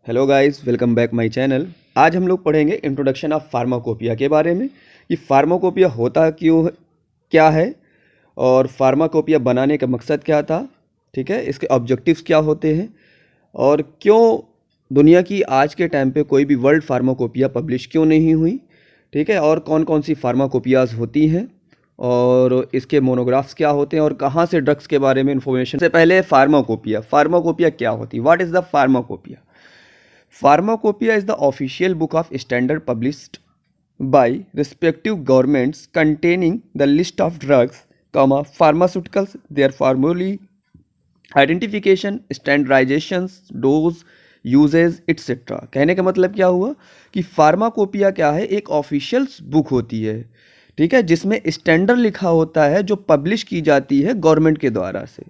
Hello guys, welcome back my channel. आज हम लोग पढ़ेंगे इंट्रोडक्शन ऑफ फार्माकोपिया के बारे में कि फार्माकोपिया होता क्यों क्या है और फार्माकोपिया बनाने का मकसद क्या था। ठीक है, इसके ऑब्जेक्टिव्स क्या होते हैं और क्यों दुनिया की आज के टाइम पे कोई भी वर्ल्ड फार्माकोपिया पब्लिश क्यों नहीं हुई। ठीक है, और कौन कौन सी फार्माकोपियाज होती हैं और इसके मोनोग्राफ्स क्या होते हैं और कहाँ से ड्रग्स के बारे में इंफॉर्मेशन। से पहले फार्माकोपिया फार्माकोपिया क्या होती है, what is the pharmacopoeia. Pharmacopoeia is the official book of standard published by respective governments containing the list of drugs, pharmaceuticals, their formulae, identification, standardizations, dose, usages etcetera. कहने का मतलब क्या हुआ कि फार्माकोपिया क्या है, एक ऑफिशियल बुक होती है। ठीक है, जिसमें स्टैंडर्ड लिखा होता है जो पब्लिश की जाती है गवर्नमेंट के द्वारा से।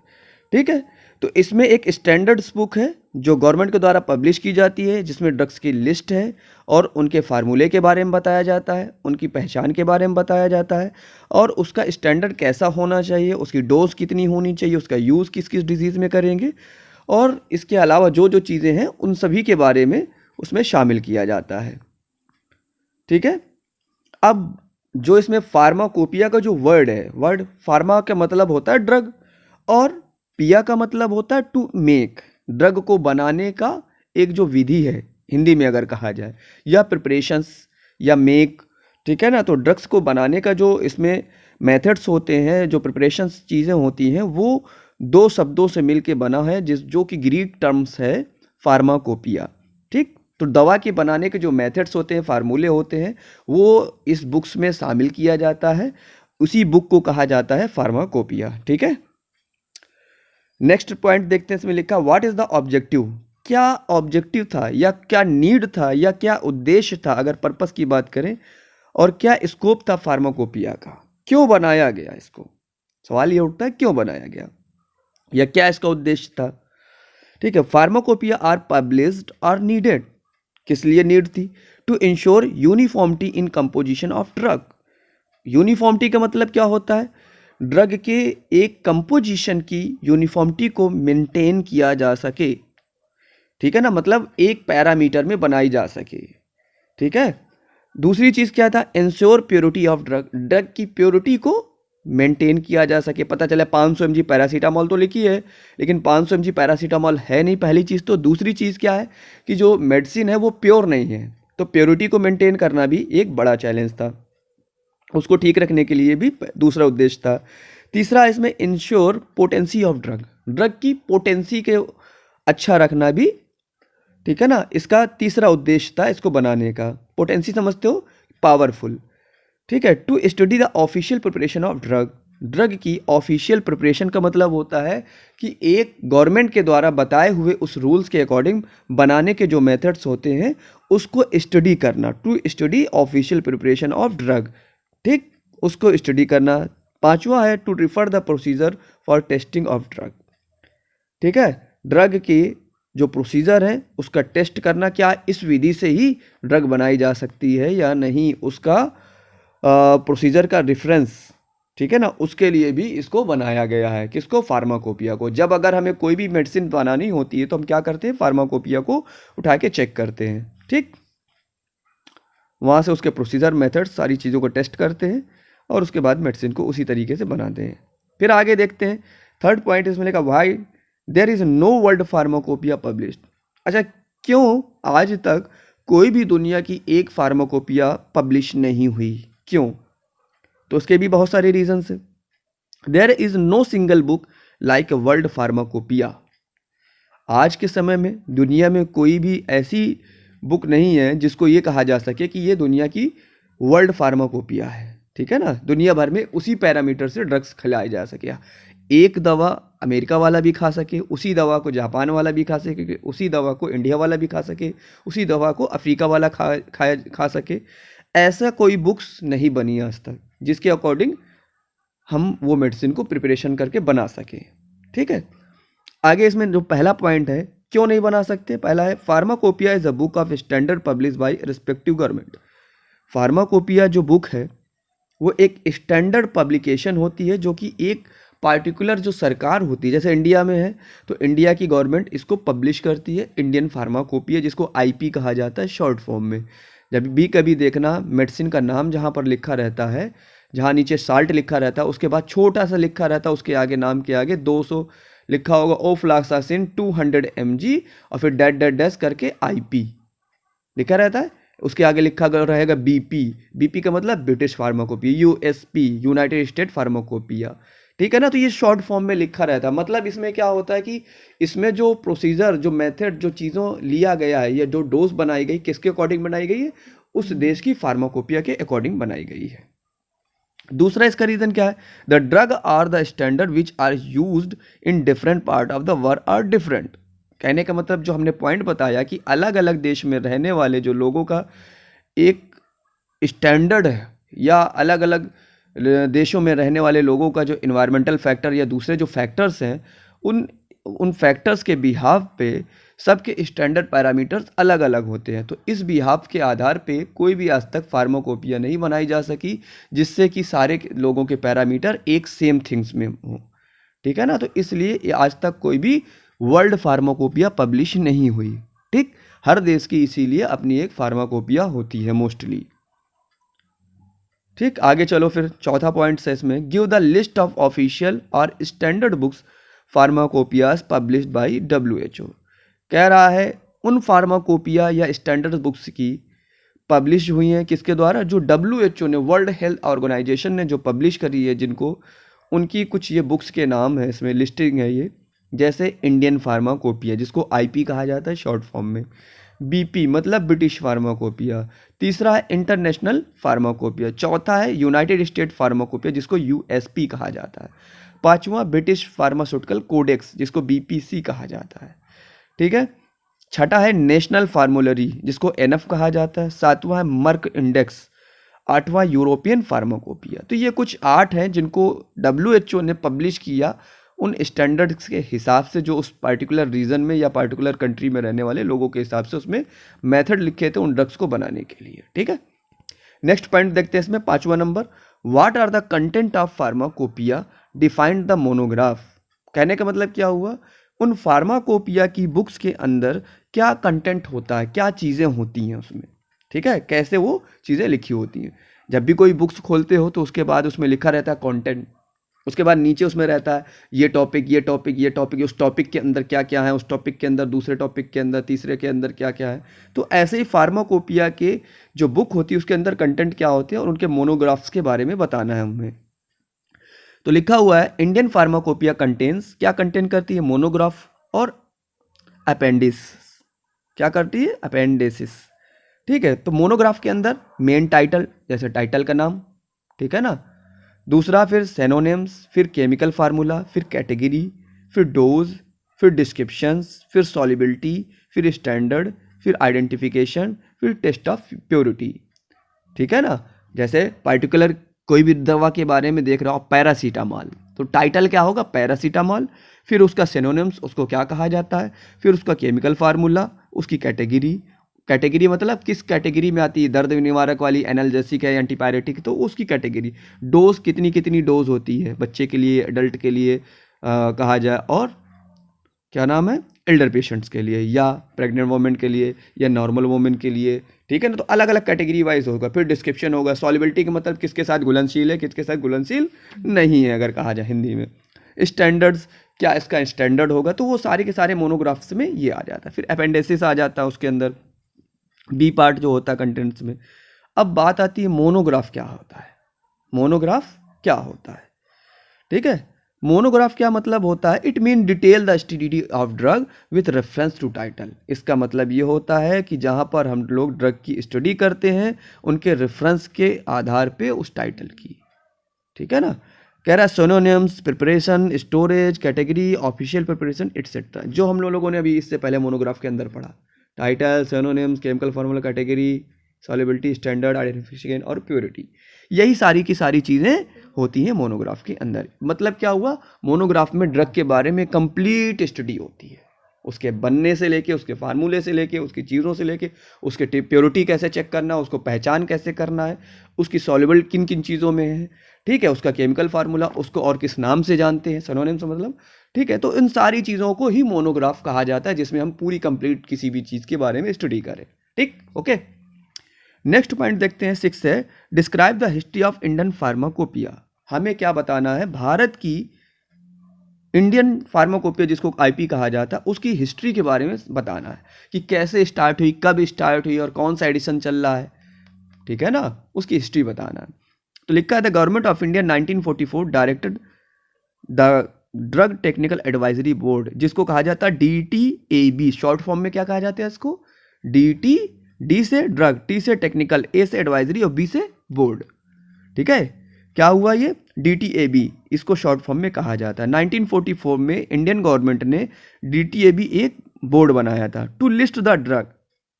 ठीक है, तो इसमें एक स्टैंडर्ड्स बुक है जो गवर्नमेंट के द्वारा पब्लिश की जाती है, जिसमें ड्रग्स की लिस्ट है और उनके फार्मूले के बारे में बताया जाता है, उनकी पहचान के बारे में बताया जाता है और उसका स्टैंडर्ड कैसा होना चाहिए, उसकी डोज कितनी होनी चाहिए, उसका यूज़ किस किस डिजीज़ में करेंगे और इसके अलावा जो जो चीज़ें हैं उन सभी के बारे में उसमें शामिल किया जाता है। ठीक है, अब जो इसमें फार्माकोपिया का जो वर्ड है, वर्ड फार्मा का मतलब होता है ड्रग और पिया का मतलब होता है टू मेक, ड्रग को बनाने का एक जो विधि है हिंदी में अगर कहा जाए, या प्रिपरेशंस या मेक। ठीक है ना, तो ड्रग्स को बनाने का जो इसमें मेथड्स होते हैं, जो प्रिपरेशंस चीज़ें होती हैं, वो दो शब्दों से मिलके बना है जो कि ग्रीक टर्म्स है फार्माकोपिया। ठीक, तो दवा के बनाने के जो मेथड्स होते हैं, फार्मूले होते हैं, वो इस बुक्स में शामिल किया जाता है, उसी बुक को कहा जाता है फार्माकोपिया। ठीक है, नेक्स्ट पॉइंट देखते हैं, इसमें लिखा व्हाट इज द ऑब्जेक्टिव। क्या ऑब्जेक्टिव था या क्या नीड था या क्या उद्देश्य था अगर पर्पस की बात करें, और क्या स्कोप था फार्माकोपिया का, क्यों बनाया गया इसको। सवाल ये उठता है क्यों बनाया गया या क्या इसका उद्देश्य था। ठीक है, pharmacopoeia are published are needed, किस लिए नीड थी, to ensure uniformity in composition of drug. Uniformity का मतलब क्या होता है, ड्रग के एक कंपोजिशन की यूनिफॉर्मिटी को मेंटेन किया जा सके। ठीक है ना, मतलब एक पैरामीटर में बनाई जा सके। ठीक है, दूसरी चीज़ क्या था, ensure purity of drug, drug की प्योरिटी को मेंटेन किया जा सके। पता चला 500 mg पैरासीटामॉल तो लिखी है लेकिन 500 mg पैरासीटामॉल है नहीं, पहली चीज़। तो दूसरी चीज़ क्या है कि जो मेडिसिन है वो प्योर नहीं है, तो प्योरिटी को मेंटेन करना भी एक बड़ा चैलेंज था, उसको ठीक रखने के लिए भी दूसरा उद्देश्य था। तीसरा, इसमें ensure potency of drug, drug की पोटेंसी के अच्छा रखना भी, ठीक है ना, इसका तीसरा उद्देश्य था इसको बनाने का। पोटेंसी समझते हो, पावरफुल। ठीक है, to study the official preparation of drug, drug की ऑफिशियल प्रिपरेशन का मतलब होता है कि एक गवर्नमेंट के द्वारा बताए हुए उस रूल्स के अकॉर्डिंग बनाने के जो मेथड्स होते हैं उसको स्टडी करना, to study official preparation of drug. ठीक, उसको स्टडी करना। पांचवा है to refer the procedure for testing of drug. ठीक है, ड्रग की जो प्रोसीजर है उसका टेस्ट करना, क्या इस विधि से ही ड्रग बनाई जा सकती है या नहीं, उसका प्रोसीजर का रेफरेंस। ठीक है ना, उसके लिए भी इसको बनाया गया है, किसको, फार्माकोपिया को। जब अगर हमें कोई भी मेडिसिन बनानी होती है तो हम क्या करते हैं, फार्माकोपिया को उठा के चेक करते हैं। ठीक, वहाँ से उसके प्रोसीजर, मेथड, सारी चीज़ों को टेस्ट करते हैं और उसके बाद मेडिसिन को उसी तरीके से बनाते हैं। फिर आगे देखते हैं, थर्ड पॉइंट इसमें लिखा why there is no world pharmacopoeia published. अच्छा, क्यों आज तक कोई भी दुनिया की एक फार्माकोपिया पब्लिश नहीं हुई, क्यों, तो उसके भी बहुत सारे रीजंस हैं। There is no single book like a world pharmacopoeia. आज के समय में दुनिया में कोई भी ऐसी बुक नहीं है जिसको ये कहा जा सके कि ये दुनिया की वर्ल्ड फार्माकोपिया है। ठीक है ना, दुनिया भर में उसी पैरामीटर से ड्रग्स खिलाए जा सके। एक दवा अमेरिका वाला भी खा सके, उसी दवा को जापान वाला भी खा सके, उसी दवा को इंडिया वाला भी खा सके, उसी दवा को अफ्रीका वाला खा सके। ऐसा कोई बुक्स नहीं बनी आज तक जिसके अकॉर्डिंग हम वो मेडिसिन को प्रिपरेशन करके बना सके। ठीक है, आगे इसमें जो पहला पॉइंट है क्यों नहीं बना सकते, पहला है pharmacopoeia is a book of standard publish by respective government. Pharmacopoeia जो बुक है वो एक स्टैंडर्ड पब्लिकेशन होती है जो कि एक पार्टिकुलर जो सरकार होती है, जैसे इंडिया में है तो इंडिया की गवर्नमेंट इसको पब्लिश करती है, इंडियन फार्माकोपिया, जिसको आईपी कहा जाता है शॉर्ट फॉर्म में। जब भी कभी देखना मेडिसिन का नाम जहाँ पर लिखा रहता है, जहाँ नीचे साल्ट लिखा रहता है उसके बाद छोटा सा लिखा रहता है, उसके आगे नाम के आगे 200 लिखा होगा, ओफ्लाक्सासिन 200 mg, और फिर डैट डैट डैश करके आईपी लिखा रहता है। उसके आगे लिखा रहेगा बीपी, बीपी का मतलब British pharmacopoeia, USP United state pharmacopoeia, ठीक है ना। तो ये शॉर्ट फॉर्म में लिखा रहता है। मतलब इसमें क्या होता है कि इसमें जो प्रोसीजर, जो मेथड, जो चीज़ों लिया गया है, या जो डोज बनाई गई, किसके अकॉर्डिंग बनाई गई है, उस देश की फार्माकोपिया के अकॉर्डिंग बनाई गई है। दूसरा इसका रीज़न क्या है, the drug are the standard which are used in different part of the world are different. कहने का मतलब जो हमने पॉइंट बताया कि अलग अलग देश में रहने वाले जो लोगों का एक स्टैंडर्ड है, या अलग अलग देशों में रहने वाले लोगों का जो इन्वायरमेंटल फैक्टर या दूसरे जो फैक्टर्स हैं, उन फैक्टर्स के बिहाव पे सबके स्टैंडर्ड पैरामीटर्स अलग अलग होते हैं। तो इस बिहाव के आधार पे कोई भी आज तक फार्माकोपिया नहीं बनाई जा सकी जिससे कि सारे लोगों के पैरामीटर एक सेम थिंग्स में हो, ठीक है ना। तो इसलिए ये आज तक कोई भी वर्ल्ड फार्माकोपिया पब्लिश नहीं हुई, ठीक। हर देश की इसीलिए अपनी एक फार्माकोपिया होती है मोस्टली, ठीक। आगे चलो फिर चौथा पॉइंट है इसमें, give the list of official और standard books pharmacopoeias published by WHO। कह रहा है उन फार्माकोपिया या स्टैंडर्ड बुक्स की पब्लिश हुई हैं किसके द्वारा, जो WHO ने, वर्ल्ड हेल्थ ऑर्गेनाइजेशन ने जो पब्लिश करी है जिनको, उनकी कुछ ये बुक्स के नाम है, इसमें लिस्टिंग है ये। जैसे इंडियन फार्माकोपिया जिसको आईपी कहा जाता है शॉर्ट फॉर्म में, बीपी मतलब ब्रिटिश फार्माकोपिया, तीसरा है इंटरनेशनल फार्माकोपिया, चौथा है यूनाइटेड स्टेट फार्माकोपिया जिसको यूएसपी कहा जाता है, पांचवा ब्रिटिश फार्मास्यूटिकल कोडेक्स जिसको बीपीसी कहा जाता है, ठीक है। छठा है नेशनल फार्मूलरी जिसको एनएफ कहा जाता है, सातवां है मर्क इंडेक्स, आठवां यूरोपियन फार्माकोपिया। तो ये कुछ 8 हैं जिनको WHO ने पब्लिश किया उन स्टैंडर्ड्स के हिसाब से, जो उस पार्टिकुलर रीजन में या पार्टिकुलर कंट्री में रहने वाले लोगों के हिसाब से उसमें मेथड लिखे थे उन ड्रग्स को बनाने के लिए, ठीक है। नेक्स्ट पॉइंट देखते हैं इसमें, 5वां number, what are the content of pharmacopoeia defined the monograph. कहने का मतलब क्या हुआ, उन फार्माकोपिया की बुक्स के अंदर क्या कंटेंट होता है, क्या चीज़ें होती हैं उसमें, ठीक है, कैसे वो चीज़ें लिखी होती हैं। जब भी कोई बुक्स खोलते हो तो उसके बाद उसमें लिखा रहता है कंटेंट, उसके बाद नीचे उसमें रहता है ये टॉपिक, ये टॉपिक, ये टॉपिक, उस टॉपिक के अंदर क्या क्या है, उस टॉपिक के अंदर, दूसरे टॉपिक के अंदर, तीसरे के अंदर क्या क्या है। तो ऐसे ही फार्माकोपिया के जो बुक होती है उसके अंदर कंटेंट क्या होते हैं और उनके मोनोग्राफ्स के बारे में बताना है हमें। तो लिखा हुआ है इंडियन फार्माकोपिया कंटेन्स, क्या कंटेंट करती है, मोनोग्राफ और अपेंडिस, क्या करती है, अपेंडिसिस, ठीक है। तो मोनोग्राफ के अंदर मेन टाइटल, जैसे टाइटल का नाम, ठीक है ना। दूसरा फिर सेनोनिम्स, फिर केमिकल फार्मूला, फिर कैटेगरी, फिर डोज, फिर डिस्क्रिप्शंस, फिर सॉल्युबिलिटी, फिर स्टैंडर्ड, फिर आइडेंटिफिकेशन, फिर टेस्ट ऑफ प्योरिटी, ठीक है ना। जैसे पार्टिकुलर कोई भी दवा के बारे में देख रहा हो, पैरासीटामॉल, तो टाइटल क्या होगा, पैरासीटामॉल, फिर उसका सिनोनिम्स, उसको क्या कहा जाता है, फिर उसका केमिकल फार्मूला, उसकी कैटेगरी, कैटेगरी मतलब किस कैटेगरी में आती है, दर्द निवारक वाली, एनाल्जेसिक है, एंटीपायरेटिक, तो उसकी कैटेगरी, डोज कितनी कितनी डोज होती है, बच्चे के लिए, अडल्ट के लिए कहा जाए, और क्या नाम है, एल्डर पेशेंट्स के लिए, या प्रेग्नेंट वोमेन के लिए, या नॉर्मल वोमेन के लिए, ठीक है ना। तो अलग अलग कैटेगरी वाइज होगा। फिर डिस्क्रिप्शन होगा, सॉल्युबिलिटी का मतलब किसके साथ घुलनशील है, किसके साथ घुलनशील नहीं है अगर कहा जाए हिंदी में। स्टैंडर्ड्स, क्या इसका स्टैंडर्ड होगा, तो वो सारे के सारे मोनोग्राफ्स में ये आ जाता है। फिर अपेंडिसिस आ जाता है उसके अंदर, बी पार्ट जो होता है कंटेंट्स में। अब बात आती है मोनोग्राफ क्या होता है, मोनोग्राफ क्या होता है, ठीक है। मोनोग्राफ क्या मतलब होता है, it mean detail the study of drug with reference to title. इसका मतलब ये होता है कि जहाँ पर हम लोग ड्रग की स्टडी करते हैं उनके रेफरेंस के आधार पे उस टाइटल की, ठीक है ना। कह रहा है synonyms, preparation, storage, category, official preparation etcetera, जो हम लोगों ने अभी इससे पहले मोनोग्राफ के अंदर पढ़ा, title, synonyms, chemical formula, category, solubility, standard, identification और प्योरिटी, यही सारी की सारी चीज़ें होती हैं मोनोग्राफ के अंदर। मतलब क्या हुआ, मोनोग्राफ में ड्रग के बारे में कंप्लीट स्टडी होती है, उसके बनने से लेके, उसके फार्मूले से लेके, उसकी चीज़ों से लेके, उसके प्योरिटी कैसे चेक करना है, उसको पहचान कैसे करना है, उसकी सॉल्युबल किन किन चीज़ों में है, ठीक है, उसका केमिकल फार्मूला, उसको और किस नाम से जानते हैं, सिनोनिम्स मतलब, ठीक है। तो इन सारी चीज़ों को ही मोनोग्राफ कहा जाता है, जिसमें हम पूरी कंप्लीट किसी भी चीज़ के बारे में स्टडी करें, ठीक, ओके। नेक्स्ट पॉइंट देखते हैं, 6 है, describe the history of Indian pharmacopoeia. हमें क्या बताना है, भारत की इंडियन फार्माकोपिया जिसको आईपी कहा जाता है, उसकी हिस्ट्री के बारे में बताना है कि कैसे स्टार्ट हुई, कब स्टार्ट हुई और कौन सा एडिशन चल रहा है, ठीक है ना, उसकी हिस्ट्री बताना है। तो लिखा है the government of India 1944 directed the drug technical advisory board, जिसको कहा जाता है DTAB, शॉर्ट फॉर्म में क्या कहा जाता है इसको, DT, D से ड्रग, T से टेक्निकल, A से एडवाइजरी और B से बोर्ड, ठीक है। क्या हुआ ये DTAB, इसको शॉर्ट फॉर्म में कहा जाता है। 1944 में इंडियन गवर्नमेंट ने DTAB एक बोर्ड बनाया था टू लिस्ट द ड्रग,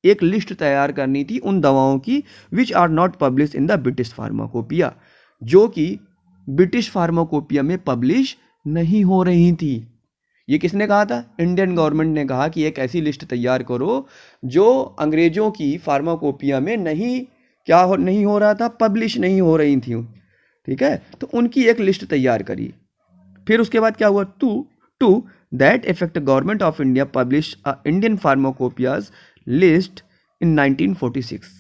एक लिस्ट तैयार करनी थी उन दवाओं की which are not publish in the British pharmacopoeia, जो कि ब्रिटिश फार्माकोपिया में पब्लिश नहीं हो रही थी। ये किसने कहा था, इंडियन गवर्नमेंट ने कहा कि एक ऐसी लिस्ट तैयार करो जो अंग्रेजों की फार्माकोपिया में नहीं हो रहा था, पब्लिश नहीं हो रही थी, ठीक है। तो उनकी एक लिस्ट तैयार करी। फिर उसके बाद क्या हुआ, to that effect government of India publish Indian pharmacopoeias list in 1946।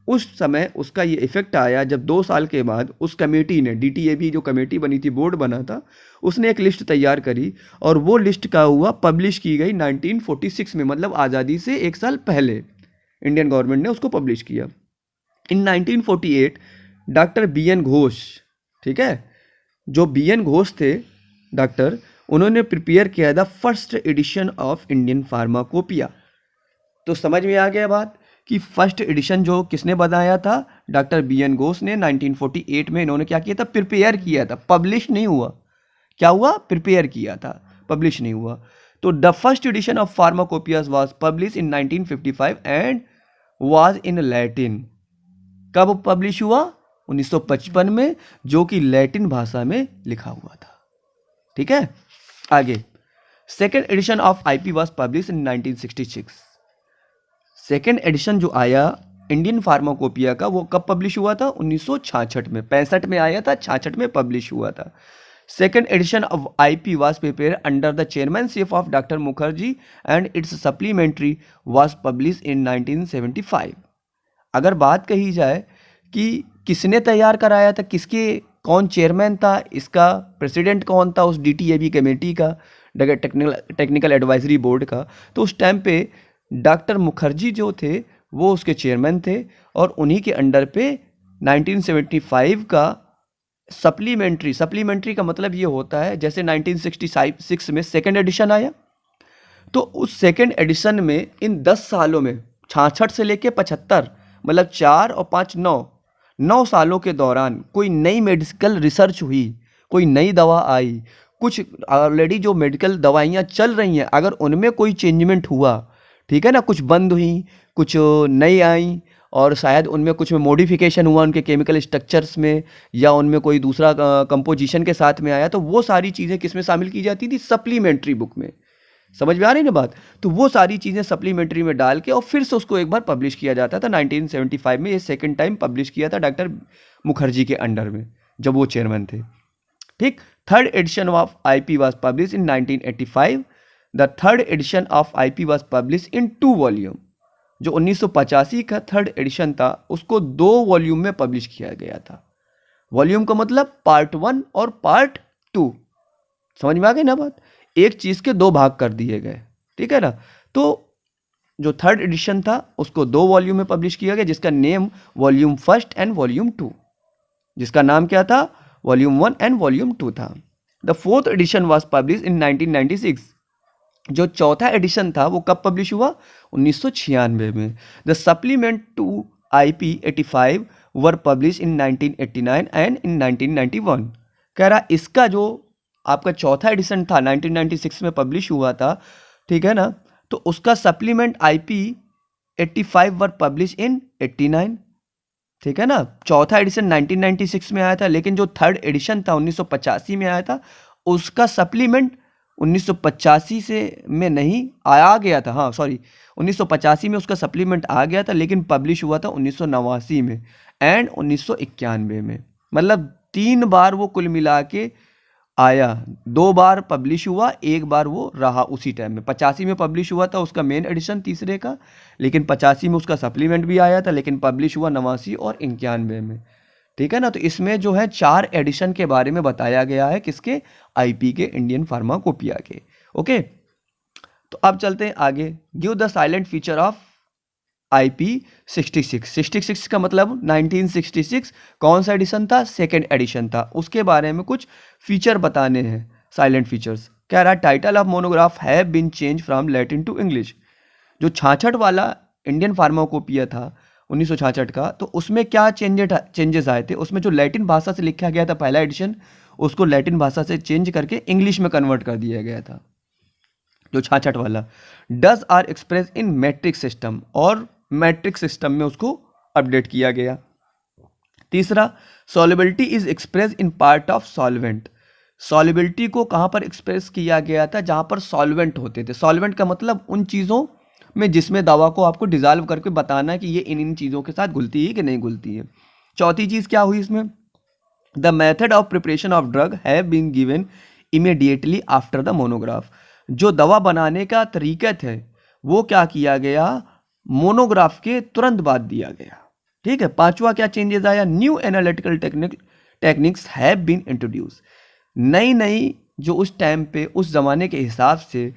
उस समय उसका ये इफेक्ट आया जब 2 साल के बाद उस कमेटी ने, DTAB जो कमेटी बनी थी, बोर्ड बना था, उसने एक लिस्ट तैयार करी और वो लिस्ट का हुआ पब्लिश की गई 1946 में, मतलब आज़ादी से 1 साल पहले इंडियन गवर्नमेंट ने उसको पब्लिश किया। इन 1948 डॉक्टर BN घोष, ठीक है, जो BN घोष थे डॉक्टर, उन्होंने प्रिपेयर किया the first edition of Indian pharmacopoeia. तो समझ में आ गया बात कि फर्स्ट एडिशन जो किसने बनाया था, डॉक्टर BN घोष ने 1948 में। इन्होंने क्या किया था, प्रिपेयर किया था, पब्लिश नहीं हुआ। क्या हुआ, प्रिपेयर किया था, पब्लिश नहीं हुआ। तो the first edition of pharmacopoeias was publish in 1955 and was in Latin. कब पब्लिश हुआ, 1955 में, जो कि लैटिन भाषा में लिखा हुआ था, ठीक है। आगे, second edition of IP was publish in 1966। Second edition जो आया इंडियन फार्माकोपिया का, वो कब पब्लिश हुआ था, 1966 में। 65 में आया था, 66 में पब्लिश हुआ था। Second edition of IP was prepare under the chairmanship of doctor Mukherjee and it's supplementary was publish in 1975। अगर बात कही जाए कि किसने तैयार कराया था, कौन चेयरमैन था, इसका प्रेसिडेंट कौन था उस DTAB कमेटी का, टेक्निकल एडवाइजरी बोर्ड का, तो उस टाइम पे डॉक्टर मुखर्जी जो थे वो उसके चेयरमैन थे और उन्हीं के अंडर पे 1975 का सप्लीमेंट्री का मतलब ये होता है, जैसे 1966 में सेकेंड एडिशन आया, तो उस सेकेंड एडिशन में इन 10 सालों में 66 से लेके 75, मतलब 4 और 5 9 सालों के दौरान कोई नई मेडिकल रिसर्च हुई, कोई नई दवा आई, कुछ ऑलरेडी जो मेडिकल दवाइयाँ चल रही हैं अगर उनमें कोई चेंजमेंट हुआ, ठीक है ना, कुछ बंद हुई, कुछ नई आई और शायद उनमें कुछ में मॉडिफिकेशन हुआ उनके केमिकल स्ट्रक्चर्स में, या उनमें कोई दूसरा कंपोजिशन के साथ में आया, तो वो सारी चीज़ें किस में शामिल की जाती थी, सप्लीमेंट्री बुक में। समझ में आ रही है ना बात। तो वो सारी चीज़ें सप्लीमेंट्री में डाल के और फिर से उसको एक बार पब्लिश किया जाता था। 1975 में ये सेकेंड टाइम पब्लिश किया था डॉक्टर मुखर्जी के अंडर में, जब वो चेयरमैन थे, ठीक। Third edition of IP was publish in 1985। The third edition of IP was publish in 2 volume. जो 1985 का थर्ड एडिशन था उसको 2 वॉल्यूम में पब्लिश किया गया था। वॉल्यूम का मतलब पार्ट 1 और पार्ट 2। समझ में आ गई ना बात, एक चीज़ के 2 भाग कर दिए गए, ठीक है ना। तो जो थर्ड एडिशन था उसको 2 वॉल्यूम में पब्लिश किया गया, जिसका नेम वॉल्यूम 1 एंड वॉल्यूम 2, जिसका नाम क्या था, वॉल्यूम 1 एंड वॉल्यूम 2 था। The fourth edition was publish in 1996। जो चौथा एडिशन था वो कब पब्लिश हुआ, 1996 में। The supplement to IP 85 were publish in 1989 and in 1991। कह रहा इसका जो आपका चौथा एडिशन था 1996 में पब्लिश हुआ था, ठीक है ना, तो उसका सप्लीमेंट IP 85 वर पब्लिश इन 89, ठीक है ना। चौथा एडिशन 1996 में आया था, लेकिन जो थर्ड एडिशन था 1985 में आया था, उसका सप्लीमेंट 1985 से में नहीं आ गया था, हाँ सॉरी, 1985 में उसका सप्लीमेंट आ गया था, लेकिन पब्लिश हुआ था 1989 में एंड 1991 में। मतलब 3 बार वो कुल मिला के आया, 2 बार पब्लिश हुआ, 1 बार वो रहा उसी टाइम में। 85 में पब्लिश हुआ था उसका मेन एडिशन तीसरे का, लेकिन 85 में उसका सप्लीमेंट भी आया था, लेकिन पब्लिश हुआ 89 और 91 में। ठीक है ना। तो इसमें जो है 4 एडिशन के बारे में बताया गया है, किसके, आईपी के, इंडियन फार्माकोपिया के। ओके, तो अब चलते हैं आगे। Give the silent feature of IP 66। 66 का मतलब 1966 कौन सा एडिशन था, सेकेंड एडिशन था, उसके बारे में कुछ फीचर बताने हैं, साइलेंट फीचर्स। कह रहा है title of monograph have been change from Latin to English. जो 66 वाला इंडियन फार्माकोपिया था 1966 का, तो उसमें क्या चेंजेस आए थे, उसमें जो लैटिन भाषा से लिखा गया था पहला एडिशन, उसको लैटिन भाषा से चेंज करके इंग्लिश में कन्वर्ट कर दिया गया था, जो 66 वाला। Doses are express in metric system, और मैट्रिक सिस्टम में उसको अपडेट किया गया। तीसरा, solubility is express in part of solvent. Solubility को कहाँ पर एक्सप्रेस किया गया था, जहाँ पर सॉल्वेंट होते थे। सॉल्वेंट का मतलब उन चीज़ों में जिसमें दवा को आपको डिजॉल्व करके बताना है कि ये इन चीज़ों के साथ घुलती है कि नहीं घुलती है। चौथी चीज़ क्या हुई इसमें, the method of preparation of drug have been given immediately after the monograph. जो दवा बनाने का तरीका है वो क्या किया गया, मोनोग्राफ के तुरंत बाद दिया गया। ठीक है। पांचवा क्या चेंजेस आया, new analytical techniques have been introduce. नई नई जो उस टाइम पे उस जमाने के हिसाब से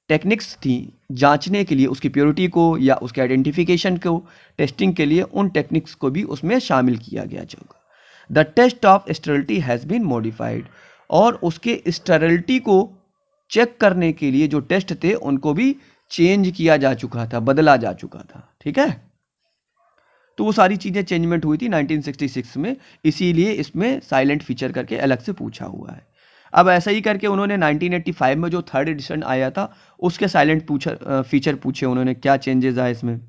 टेक्निक्स थी जांचने के लिए, उसकी प्योरिटी को या उसके आइडेंटिफिकेशन को, टेस्टिंग के लिए, उन टेक्निक्स को भी उसमें शामिल किया गया। जगह the test of sterility has been modified, और उसके स्टेरिलिटी को चेक करने के लिए जो टेस्ट थे उनको भी चेंज किया जा चुका था, बदला जा चुका था। ठीक है। तो वो सारी चीज़ें चेंजमेंट हुई थी 1966 में, इसीलिए इसमें साइलेंट फीचर करके अलग से पूछा हुआ है। अब ऐसा ही करके उन्होंने 1985 में जो थर्ड एडिशन आया था उसके साइलेंट फीचर पूछे उन्होंने, क्या चेंजेस आए इसमें,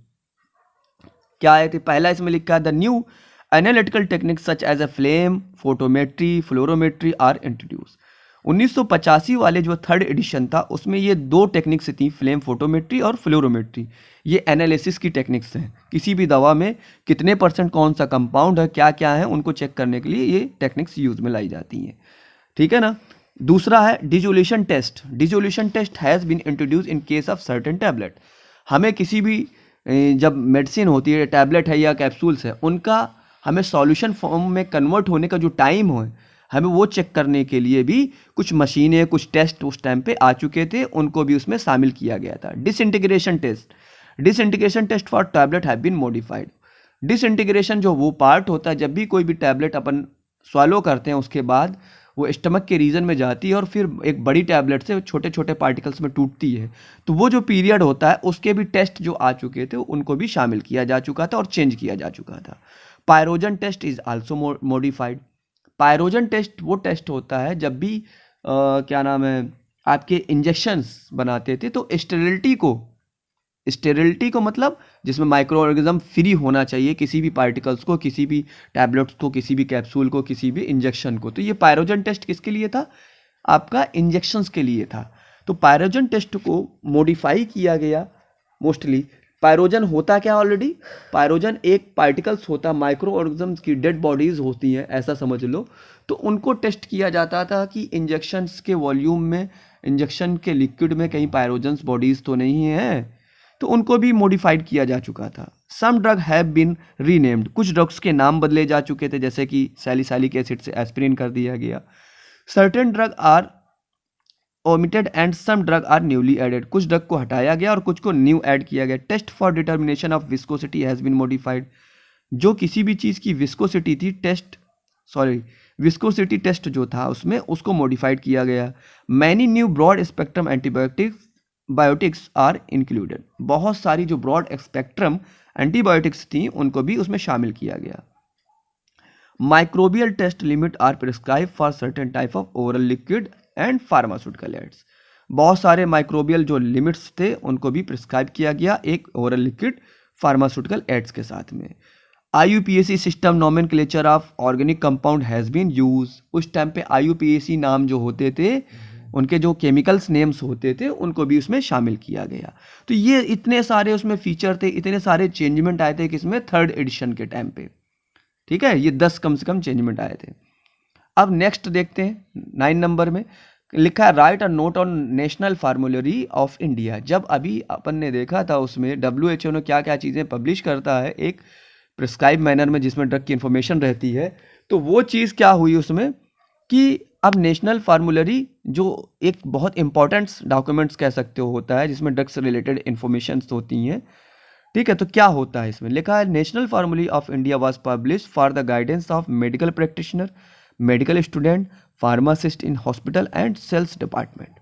क्या आए थे। पहला इसमें लिखा है the new analytical technique such as a flame photometry fluorometry are introduce. 1985 वाले जो थर्ड एडिशन था उसमें ये 2 टेक्निक्स थी, फ्लेम फोटोमेट्री और फ्लोरोमेट्री। ये एनालिसिस की टेक्निक्स हैं, किसी भी दवा में कितने % कौन सा कंपाउंड है, क्या क्या है, उनको चेक करने के लिए ये टेक्निक्स यूज में लाई जाती हैं। ठीक है ना। दूसरा है dissolution test. Dissolution test has been introduce in case of certain tablet. हमें किसी भी जब मेडिसिन होती है, टैबलेट है या कैप्सूल्स है, उनका हमें सॉल्यूशन फॉर्म में कन्वर्ट होने का जो टाइम हो, हमें वो चेक करने के लिए भी कुछ मशीनें, कुछ टेस्ट उस टाइम पे आ चुके थे, उनको भी उसमें शामिल किया गया था। Disintegration test, disintegration test for tablet have been modified. Disintegration जो वो पार्ट होता है जब भी कोई भी टैबलेट अपन स्वालो करते हैं, उसके बाद वो स्टमक के रीजन में जाती है और फिर एक बड़ी टैबलेट से छोटे छोटे पार्टिकल्स में टूटती है। तो वो जो पीरियड होता है उसके भी टेस्ट जो आ चुके थे उनको भी शामिल किया जा चुका था और चेंज किया जा चुका था। Pyrogen test is also modified. Pyrogen test वो टेस्ट होता है जब भी क्या नाम है, आपके इंजेक्शंस बनाते थे तो स्टेरिलिटी को मतलब जिसमें माइक्रो ऑर्गेनिज्म फ्री होना चाहिए, किसी भी पार्टिकल्स को, किसी भी टैबलेट्स को, किसी भी कैप्सूल को, किसी भी इंजेक्शन को। तो ये पायरोजन टेस्ट किसके लिए था, आपका इंजेक्शंस के लिए था। तो पायरोजन टेस्ट को मॉडिफाई किया गया मोस्टली। पायरोजन होता क्या, ऑलरेडी पायरोजन एक पार्टिकल्स होता, माइक्रो ऑर्गेनिजम्स की डेड बॉडीज होती हैं ऐसा समझ लो। तो उनको टेस्ट किया जाता था कि इंजेक्शंस के वॉल्यूम में, इंजेक्शन के लिक्विड में कहीं पायरोजन्स बॉडीज तो नहीं है, तो उनको भी मॉडिफाइड किया जा चुका था। Some drug have been renamed, कुछ ड्रग्स के नाम बदले जा चुके थे, जैसे कि सैलिसाइलिक एसिड से एस्पिरिन कर दिया गया। Certain drug are omitted and some drug are newly added, कुछ ड्रग को हटाया गया और कुछ को न्यू ऐड किया गया। Test for determination of viscosity has been modified, जो किसी भी चीज़ की विस्कोसिटी थी, विस्कोसिटी टेस्ट जो था उसमें उसको मॉडिफाइड किया गया। Many new broad spectrum antibiotics are included, बहुत सारी जो ब्रॉड स्पेक्ट्रम एंटीबायोटिक्स थी उनको भी उसमें शामिल किया गया। Microbial test limit are prescribe for certain type of oral liquid and pharmaceutical aids, बहुत सारे माइक्रोबियल जो लिमिट्स थे उनको भी प्रिस्क्राइब किया गया एक ओरल लिक्विड फार्मास्यूटिकल एड्स के साथ में। IUPAC system nomenclature of organic compound has been use, उस टाइम पे IUPAC नाम जो होते थे उनके जो केमिकल्स नेम्स होते थे उनको भी उसमें शामिल किया गया। तो ये इतने सारे उसमें फीचर थे, इतने सारे चेंजमेंट आए थे किसमें, थर्ड एडिशन के टाइम पे। ठीक है, ये 10 कम से कम चेंजमेंट आए थे। अब नेक्स्ट देखते हैं 9 नंबर में लिखा है right a note on national formulary of India. जब अभी अपन ने देखा था उसमें WHO ने क्या क्या चीज़ें पब्लिश करता है एक प्रिस्क्राइब मैनर में जिसमें ड्रग की इन्फॉर्मेशन रहती है, तो वो चीज़ क्या हुई उसमें कि अब नेशनल फार्मूलरी जो एक बहुत इंपॉर्टेंट डॉक्यूमेंट्स कह सकते हो होता है जिसमें ड्रग से रिलेटेड इन्फॉर्मेशंस होती हैं। ठीक है, तो क्या होता है इसमें लिखा है national formulary of India was publish for the guidance of medical practitioner, medical student, pharmacist in hospital and sales department.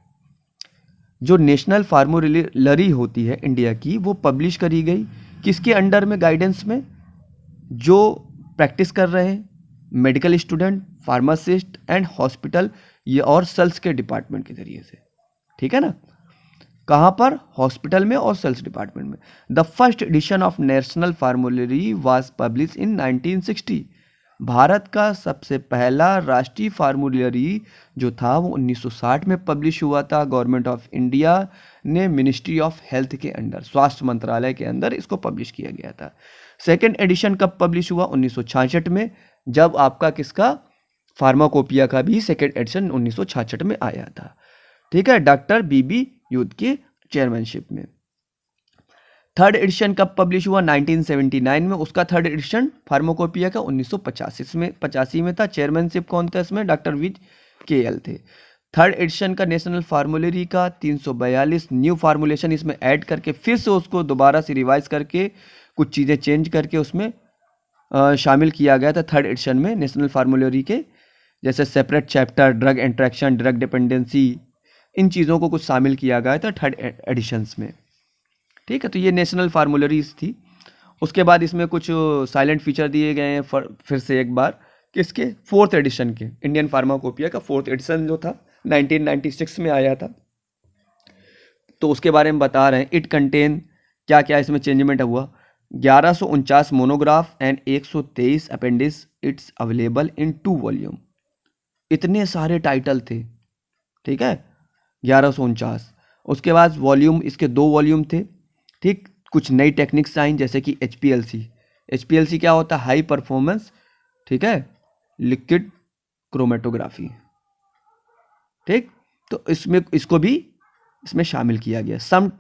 जो नेशनल फार्मूलरी होती है इंडिया की वो पब्लिश करी गई किसके अंडर में, गाइडेंस में, जो प्रैक्टिस कर रहे हैं medical student, pharmacist and hospital ये और सेल्स के डिपार्टमेंट के जरिए से। ठीक है ना, कहाँ पर, हॉस्पिटल में और सेल्स डिपार्टमेंट में। The first edition of national फार्मूलरी was publish in 1960। Bharat का सबसे पहला राष्ट्रीय फार्मूलरी जो था वो 1960 में पब्लिश हुआ था। गवर्नमेंट ऑफ इंडिया ने मिनिस्ट्री ऑफ हेल्थ के अंडर, स्वास्थ्य मंत्रालय के अंदर इसको पब्लिश किया गया था। सेकेंड एडिशन कब पब्लिश हुआ, 1966 में, जब आपका किसका, फार्माकोपिया का भी सेकेंड एडिशन 1966 में आया था। ठीक है, डॉक्टर BB यूथ के चेयरमैनशिप में। थर्ड एडिशन कब पब्लिश हुआ, 1979 में, उसका थर्ड एडिशन फार्माकोपिया का 1985 में था। चेयरमैनशिप कौन था इसमें, डॉक्टर VKL थे। थर्ड एडिशन का नेशनल फार्मूलरी का 342 न्यू फार्मूलेशन इसमें ऐड करके फिर से उसको दोबारा से रिवाइज करके कुछ चीज़ें चेंज करके उसमें शामिल किया गया था थर्ड एडिशन में नेशनल फार्मूलरी के, जैसे separate chapter drug interaction, drug dependency, इन चीज़ों को कुछ शामिल किया गया था थर्ड एडिशंस में। ठीक है, तो ये नेशनल फार्मूलरीज थी। उसके बाद इसमें कुछ साइलेंट फीचर दिए गए हैं फिर से एक बार, किसके, फोर्थ एडिशन के। इंडियन फार्माकोपिया का फोर्थ एडिशन जो था 1996 में आया था, तो उसके बारे में बता रहे हैं। इट कंटेन, क्या क्या इसमें चेंजमेंट हुआ, 1149 monograph and 123 appendix, it's available in 2 volume. इतने सारे टाइटल थे। ठीक है, 1149। उसके बाद वॉल्यूम, इसके 2 वॉल्यूम थे। ठीक, कुछ नई टेक्निक्स आई जैसे कि HPLC क्या होता है, हाई परफॉर्मेंस, ठीक है, लिक्विड क्रोमेटोग्राफी। ठीक, तो इसमें इसको भी इसमें शामिल किया गया। Some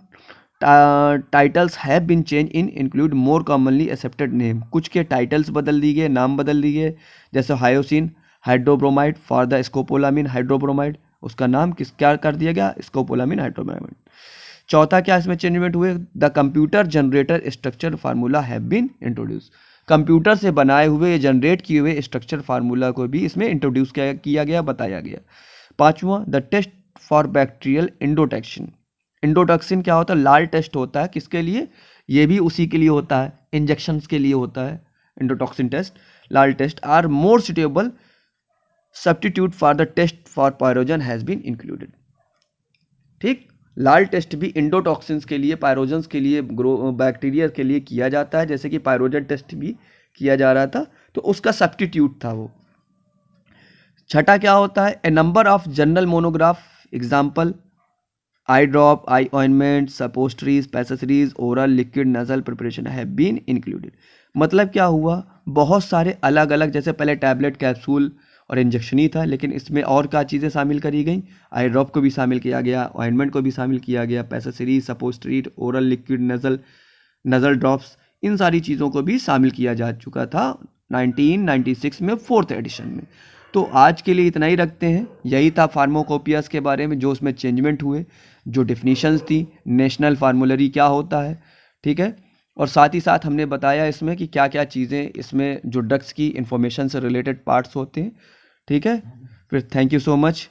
titles have been change in include more commonly accepted name. कुछ के टाइटल्स बदल दिए गए, नाम बदल दिए गए, जैसे hyoscine hydrobromide for the स्कोपोलामिन hydrobromide, उसका नाम क्या कर दिया गया, स्कोपोलामिन हाइड्रोब्रोमाइड। चौथा क्या इसमें चेंजमेंट हुए, the computer generator structure formula have been introduce. Computer से बनाए हुए, जनरेट किए हुए स्ट्रक्चर फार्मूला को भी इसमें इंट्रोड्यूस किया गया, बताया गया। पांचवा, द टेस्ट फॉर बैक्टीरियल इंडोटॉक्सिन। इंडोटॉक्सिन क्या होता है, लाल टेस्ट होता है, किसके लिए, ये भी उसी के लिए होता है, इंजेक्शंस के लिए होता है endotoxin test, LAL test. Are more suitable substitute for the test for pyrogen has been included. ठीक, लाल टेस्ट भी इंडोटॉक्सिन्स के लिए, पायरोजन्स के लिए, बैक्टीरिया के लिए किया जाता है, जैसे कि पायरोजन टेस्ट भी किया जा रहा था, तो उसका सब्स्टिट्यूट था वो। छठा क्या होता है, a number of general monograph, example eye drop, eye ointment, suppositories, pessaries, oral, liquid, nasal preparation have been included. मतलब क्या हुआ, बहुत सारे अलग अलग, जैसे पहले टैबलेट, कैप्सूल और इंजेक्शन ही था, लेकिन इसमें और क्या चीज़ें शामिल करी गई, आई ड्रॉप को भी शामिल किया गया, ऑइंटमेंट को भी शामिल किया गया, पैसेसरीज, सपोस्टरीज, ओरल, लिक्विड, नजल ड्रॉप्स, इन सारी चीज़ों को भी शामिल किया जा चुका था 1996 में फोर्थ एडिशन में। तो आज के लिए इतना ही रखते हैं। यही था फार्माकोपियास के बारे में, जो उसमें चेंजमेंट हुए, जो डिफिनीशंस थी, नेशनल फार्मूलरी क्या होता है, ठीक है, और साथ ही साथ हमने बताया इसमें कि क्या क्या चीज़ें इसमें जो ड्रग्स की इंफॉर्मेशन से रिलेटेड पार्ट्स होते हैं। ठीक है, फिर थैंक यू सो मच।